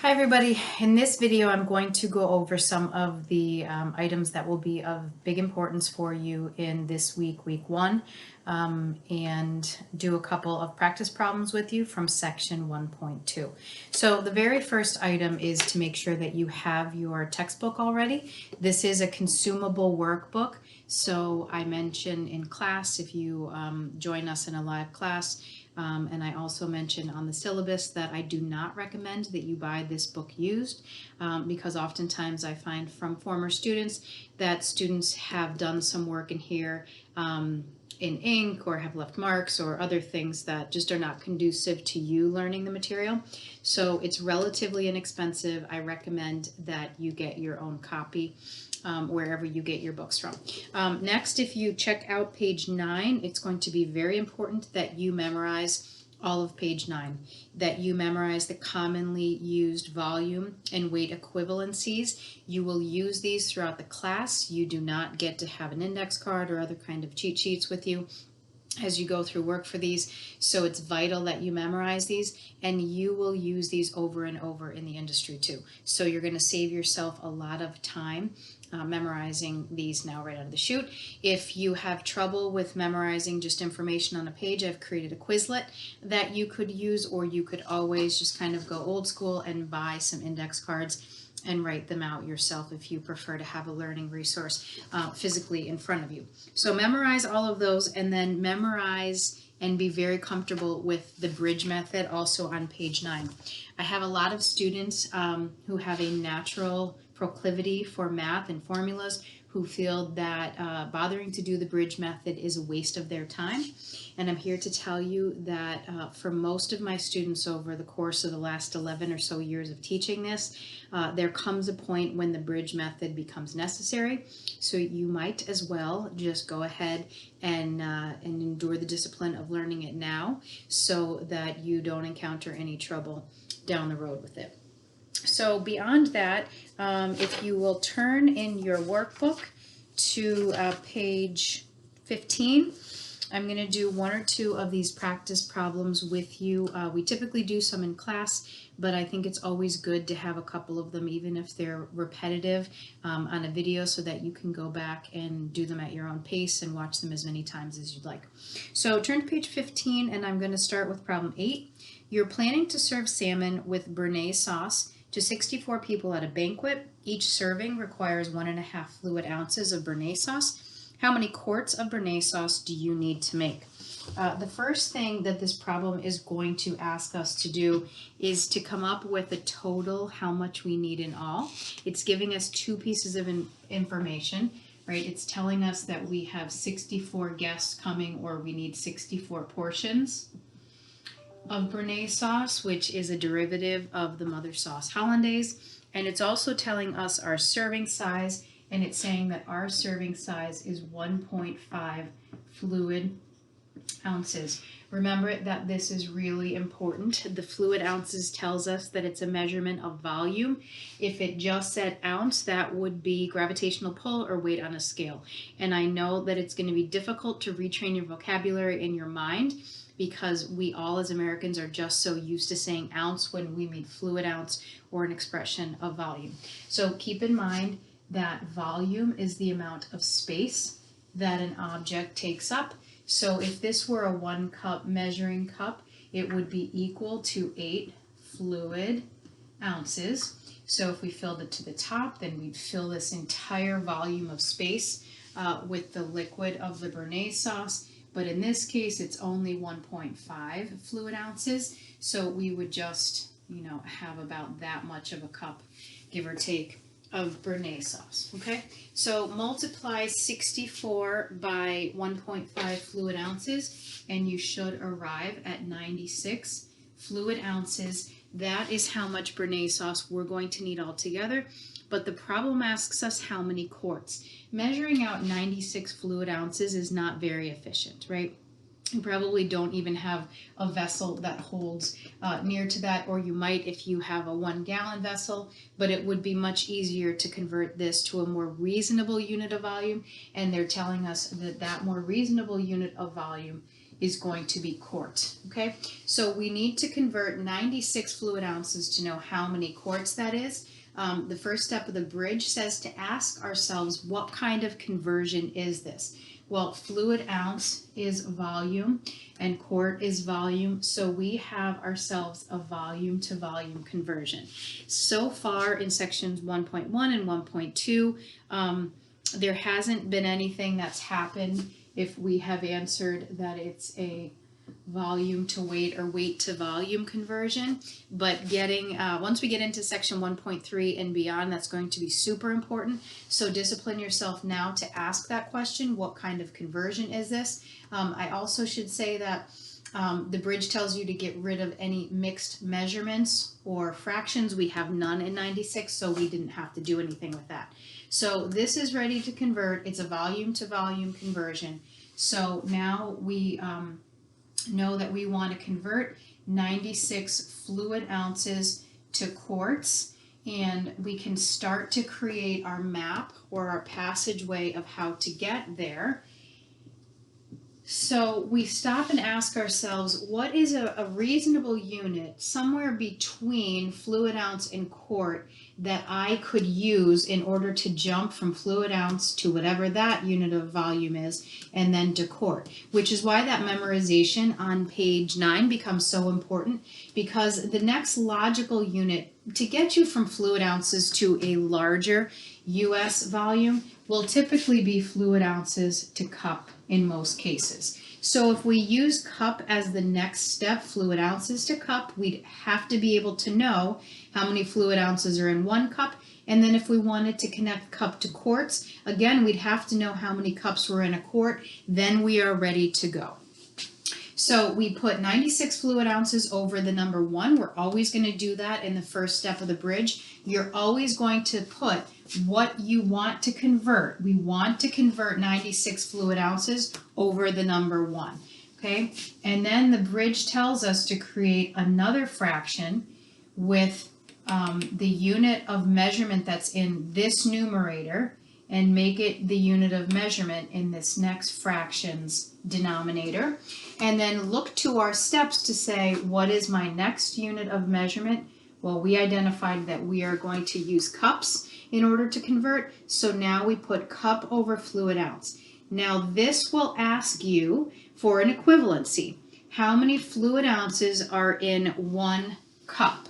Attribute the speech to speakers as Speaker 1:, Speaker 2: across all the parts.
Speaker 1: Hi everybody. In this video I'm going to go over some of the items that will be of big importance for you in this week, week one, and do a couple of practice problems with you from section 1.2. So the very first item is to make sure that you have your textbook already. This is a consumable workbook. So I mentioned in class, if you join us in a live class, and I also mentioned on the syllabus that I do not recommend that you buy this book used because oftentimes I find from former students that students have done some work in here in ink or have left marks or other things that just are not conducive to you learning the material. So it's relatively inexpensive. I recommend that you get your own copy. Wherever you get your books from. Next, if you check out page 9, it's going to be very important that you memorize all of page 9, that you memorize the commonly used volume and weight equivalencies. You will use these throughout the class. You do not get to have an index card or other kind of cheat sheets with you as you go through work for these. So it's vital that you memorize these, and you will use these over and over in the industry too. So you're going to save yourself a lot of time memorizing these now right out of the chute. If you have trouble with memorizing just information on a page, I've created a Quizlet that you could use, or you could always just kind of go old school and buy some index cards and write them out yourself if you prefer to have a learning resource physically in front of you. So memorize all of those, and then memorize and be very comfortable with the bridge method also on page 9. I have a lot of students who have a natural proclivity for math and formulas, who feel that bothering to do the bridge method is a waste of their time. And I'm here to tell you that for most of my students over the course of the last 11 or so years of teaching this, there comes a point when the bridge method becomes necessary. So you might as well just go ahead and endure the discipline of learning it now so that you don't encounter any trouble down the road with it. So beyond that, if you will turn in your workbook to page 15, I'm going to do one or two of these practice problems with you. We typically do some in class, but I think it's always good to have a couple of them, even if they're repetitive, on a video so that you can go back and do them at your own pace and watch them as many times as you'd like. So turn to page 15, and I'm going to start with problem 8. You're planning to serve salmon with béarnaise sauce to 64 people at a banquet. Each serving requires 1.5 fluid ounces of béarnaise sauce. How many quarts of béarnaise sauce do you need to make? The first thing that this problem is going to ask us to do is to come up with a total, how much we need in all. It's giving us two pieces of information, right? It's telling us that we have 64 guests coming, or we need 64 portions of béarnaise sauce, which is a derivative of the mother sauce hollandaise. And it's also telling us our serving size, and it's saying that our serving size is 1.5 fluid ounces. Remember that this is really important. The fluid ounces tells us that it's a measurement of volume. If it just said ounce, that would be gravitational pull or weight on a scale. And I know that it's going to be difficult to retrain your vocabulary in your mind, because we all as Americans are just so used to saying ounce when we mean fluid ounce or an expression of volume. So keep in mind that volume is the amount of space that an object takes up. So if this were a 1 cup measuring cup, it would be equal to 8 fluid ounces. So if we filled it to the top, then we'd fill this entire volume of space with the liquid of the béarnaise sauce. But in this case, it's only 1.5 fluid ounces. So we would just, have about that much of a cup, give or take, of béarnaise sauce. Okay? So multiply 64 by 1.5 fluid ounces, and you should arrive at 96 fluid ounces. That is how much béarnaise sauce we're going to need altogether. But the problem asks us how many quarts. Measuring out 96 fluid ounces is not very efficient, right? You probably don't even have a vessel that holds near to that, or you might if you have a 1-gallon vessel, but it would be much easier to convert this to a more reasonable unit of volume, and they're telling us that that more reasonable unit of volume is going to be quart, okay? So we need to convert 96 fluid ounces to know how many quarts that is. The first step of the bridge says to ask ourselves, what kind of conversion is this? Well, fluid ounce is volume and quart is volume, so we have ourselves a volume to volume conversion. So far in sections 1.1 and 1.2, there hasn't been anything that's happened if we have answered that it's a volume to weight or weight to volume conversion, but once we get into section 1.3 and beyond, that's going to be super important. So discipline yourself now to ask that question, what kind of conversion is this? I also should say that the bridge tells you to get rid of any mixed measurements or fractions. We have none in 96, so we didn't have to do anything with that. So this is ready to convert. It's a volume to volume conversion. So now we know that we want to convert 96 fluid ounces to quarts, and we can start to create our map or our passageway of how to get there. So we stop and ask ourselves, what is a reasonable unit somewhere between fluid ounce and quart that I could use in order to jump from fluid ounce to whatever that unit of volume is, and then to quart, which is why that memorization on page 9 becomes so important, because the next logical unit to get you from fluid ounces to a larger US volume will typically be fluid ounces to cup in most cases. So if we use cup as the next step, fluid ounces to cup, we'd have to be able to know how many fluid ounces are in one cup. And then if we wanted to connect cup to quarts, again, we'd have to know how many cups were in a quart. Then we are ready to go. So we put 96 fluid ounces over the number 1. We're always going to do that in the first step of the bridge. You're always going to put what you want to convert. We want to convert 96 fluid ounces over the number 1. Okay, and then the bridge tells us to create another fraction with the unit of measurement that's in this numerator and make it the unit of measurement in this next fraction's denominator. And then look to our steps to say, what is my next unit of measurement? Well, we identified that we are going to use cups in order to convert. So now we put cup over fluid ounce. Now this will ask you for an equivalency. How many fluid ounces are in 1 cup?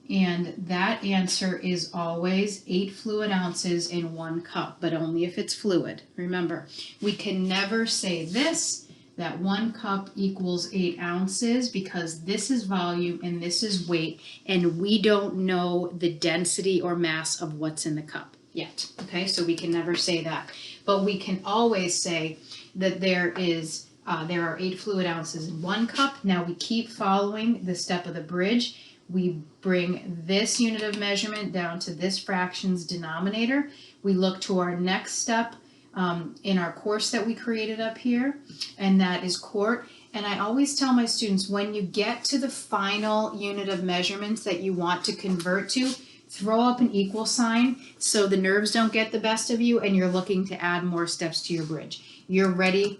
Speaker 1: And that answer is always 8 fluid ounces in 1 cup, but only if it's fluid. Remember, we can never say this, that 1 cup equals 8 ounces, because this is volume and this is weight, and we don't know the density or mass of what's in the cup yet. Okay, so we can never say that. But we can always say that there are 8 fluid ounces in 1 cup. Now we keep following the step of the bridge. We bring this unit of measurement down to this fraction's denominator. We look to our next step in our course that we created up here, and that is quart. And I always tell my students, when you get to the final unit of measurements that you want to convert to, throw up an equal sign so the nerves don't get the best of you and you're looking to add more steps to your bridge. You're ready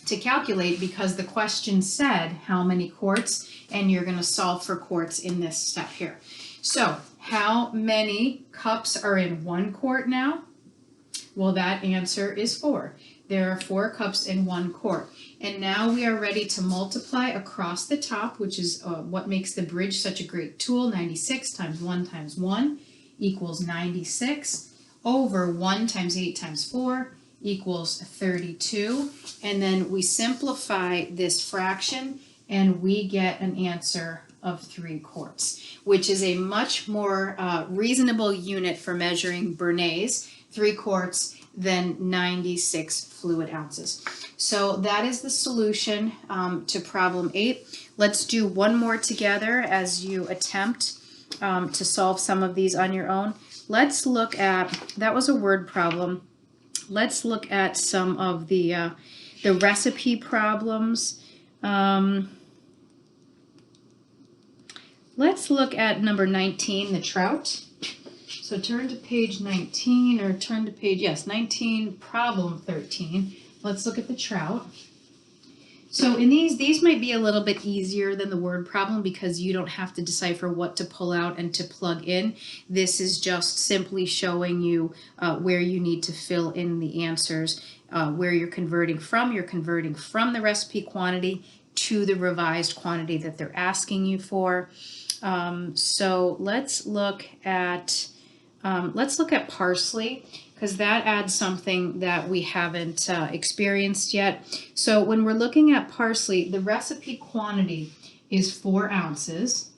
Speaker 1: to calculate because the question said how many quarts, and you're going to solve for quarts in this step here. So how many cups are in 1 quart now? Well, that answer is 4. There are 4 cups in 1 quart. And now we are ready to multiply across the top, which is what makes the bridge such a great tool. 96 times 1 times 1 equals 96, over 1 times 8 times 4 equals 32. And then we simplify this fraction and we get an answer of 3 quarts, which is a much more reasonable unit for measuring Bernays, 3 quarts, than 96 fluid ounces. So that is the solution to problem 8. Let's do one more together as you attempt to solve some of these on your own. Let's look at, that was a word problem. Let's look at some of the recipe problems. Let's look at number 19, the trout. So turn to page 19, or turn to page, yes, 19, problem 13. Let's look at the trout. So in these might be a little bit easier than the word problem because you don't have to decipher what to pull out and to plug in. This is just simply showing you where you need to fill in the answers, where you're converting from. You're converting from the recipe quantity to the revised quantity that they're asking you for. So let's look at parsley, because that adds something that we haven't experienced yet. So when we're looking at parsley, the recipe quantity is 4 ounces,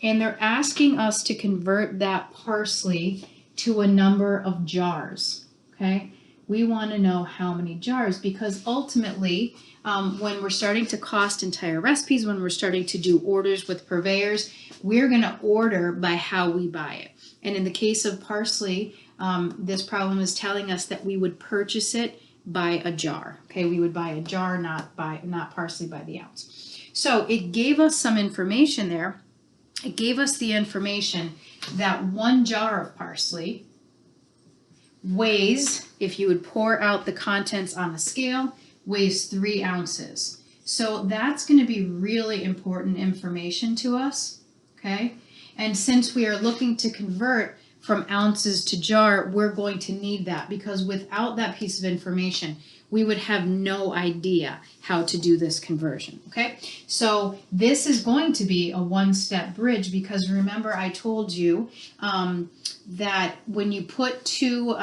Speaker 1: and they're asking us to convert that parsley to a number of jars, okay? We want to know how many jars, because ultimately, when we're starting to cost entire recipes, when we're starting to do orders with purveyors, we're going to order by how we buy it. And in the case of parsley, this problem is telling us that we would purchase it by a jar. Okay, we would buy a jar, not parsley by the ounce. So it gave us some information there. It gave us the information that 1 jar of parsley weighs, if you would pour out the contents on the scale, weighs 3 ounces. So that's going to be really important information to us. Okay, and since we are looking to convert from ounces to jar, we're going to need that, because without that piece of information, we would have no idea how to do this conversion. Okay, so this is going to be a one-step bridge, because remember I told you that when you put two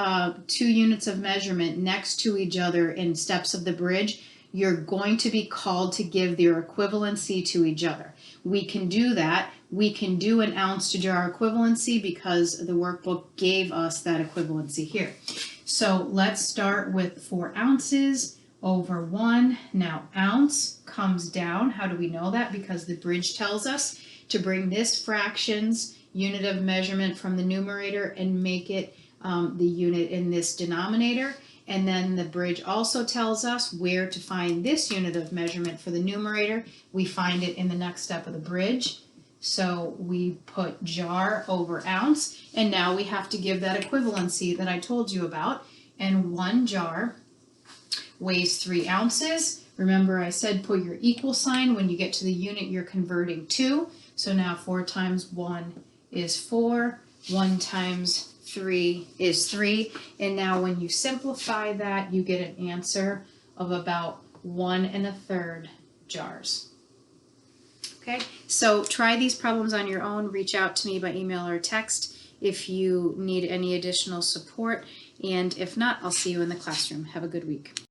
Speaker 1: units of measurement next to each other in steps of the bridge, you're going to be called to give their equivalency to each other. We can do that. We can do an ounce to jar equivalency because the workbook gave us that equivalency here. So let's start with 4 ounces over 1. Now ounce comes down. How do we know that? Because the bridge tells us to bring this fraction's unit of measurement from the numerator and make it the unit in this denominator. And then the bridge also tells us where to find this unit of measurement for the numerator. We find it in the next step of the bridge. So we put jar over ounce, and now we have to give that equivalency that I told you about. And 1 jar weighs 3 ounces. Remember I said put your equal sign when you get to the unit you're converting to. So now 4 times 1 is 4. 1 times 3 is 3. And now when you simplify that, you get an answer of about 1 1/3 jars. Okay, so try these problems on your own. Reach out to me by email or text if you need any additional support. And if not, I'll see you in the classroom. Have a good week.